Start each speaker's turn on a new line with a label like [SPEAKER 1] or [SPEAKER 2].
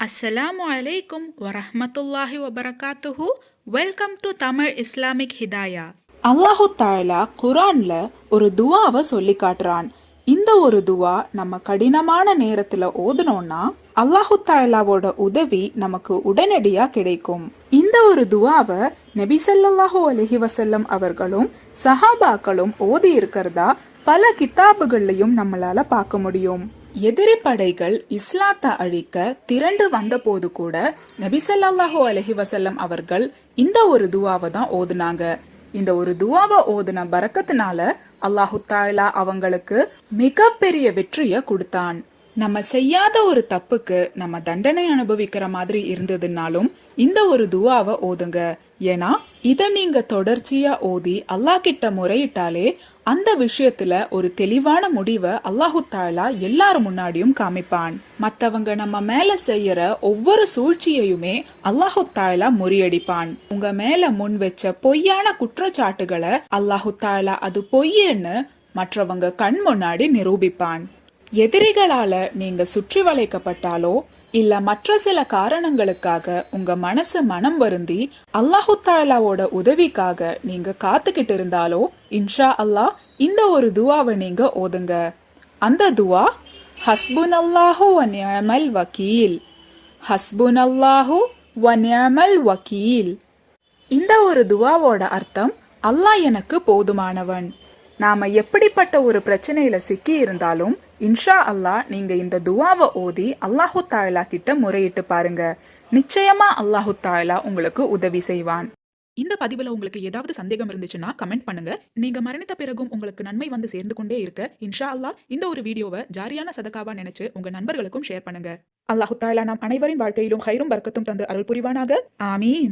[SPEAKER 1] அஸ்ஸலாமு அலைக்கும் வரஹ்மத்துல்லாஹி வபரகாத்துஹு. Welcome to Tamil Islamic Hidaya.
[SPEAKER 2] அல்லாஹு தாலா குரான்ல ஒரு துவாவை சொல்லி காட்டுறான். இந்த ஒரு துவா நம்ம கடினமான நேரத்துல ஓதுனோம்னா அல்லாஹு தாலாவோட உதவி நமக்கு உடனடியா கிடைக்கும். இந்த ஒரு துவாவை நபி ஸல்லல்லாஹு அலைஹி வஸல்லம் அவர்களும் சஹாபாக்களும் ஓதி இருக்கிறதா பல கிதாபுகள்லயும் நம்மளால பார்க்க முடியும். எதிரி படைகள் இஸ்லாத்தை அழிக்க திரண்டு வந்த போது கூட நபி ஸல்லல்லாஹு அலைஹி வஸல்லம் அவர்கள் இந்த ஒரு துவாவை தான் ஓதுனாங்க. இந்த ஒரு துவாவை ஓதுன பரக்கத்தினால அல்லாஹு தாலா அவங்களுக்கு மிகப்பெரிய வெற்றிய கொடுத்தான். நம்ம செய்யாத ஒரு தப்புக்கு நம்ம தண்டனை அனுபவிக்கிற மாதிரி இருந்ததுனாலும் இந்த ஒரு துவாவை ஓதுங்க. ஏன்னா இத நீங்க தொடர்ச்சியா ஓதி அல்லாஹ் கிட்ட முறையிட்டாலே அந்த விஷயத்துல ஒரு தெளிவான முடிவை அல்லாஹு தாலா எல்லாரும் முன்னாடியும் காமிப்பான். மத்தவங்க நம்ம மேல செய்யற ஒவ்வொரு சூழ்ச்சியையுமே அல்லாஹு தாலா முறியடிப்பான். உங்க மேல முன் வச்ச பொய்யான குற்றச்சாட்டுகளை அல்லாஹு தாலா அது பொய்யன்னு மற்றவங்க கண் முன்னாடி நிரூபிப்பான். எதிரிகளால நீங்க சுற்றி வளைக்கப்பட்டாலோ இல்ல மற்ற சில காரணங்களுக்காக உங்க மனசு மனம் வருந்தி அல்லாஹு தாலாவோட உதவிக்காக நீங்க காத்துக்கிட்டு இருந்தாலோ இன்ஷா அல்லாஹ் இந்த ஒரு துவாவை நீங்க ஓதுங்க. அந்த துவா ஹஸ்புனல்லாஹு வ நிஅமல் வக்கீல், ஹஸ்புனல்லாஹு வ நிஅமல் வக்கீல். இந்த ஒரு துவாவோட அர்த்தம் அல்லாஹ் எனக்கு போதுமானவன். நாம எப்படிப்பட்ட ஒரு பிரச்சனையில சிக்கி இருந்தாலும் இன்ஷா அல்லாஹ் நீங்க இந்த துவாவை ஓதி அல்லாஹு தாலா கிட்ட முறையிட்டு பாருங்க. நிச்சயமா அல்லாஹு தாலா உங்களுக்கு உதவி செய்வான்.
[SPEAKER 1] இந்த பதிவுல உங்களுக்கு ஏதாவது சந்தேகம் இருந்துச்சுன்னா கமெண்ட் பண்ணுங்க. நீங்க மரணித்த பிறகும் உங்களுக்கு நன்மை வந்து சேர்ந்து கொண்டே இருக்க இன்ஷா அல்லாஹ் இந்த ஒரு வீடியோவை ஜாரியான சதகாவா நினைச்சு உங்க நண்பர்களுக்கும் ஷேர் பண்ணுங்க. அல்லாஹு தாலா நாம் அனைவரின் வாழ்க்கையிலும் ஹைரும் பரக்கத்தும் தந்து அருள் புரிவானாக. ஆமீன்.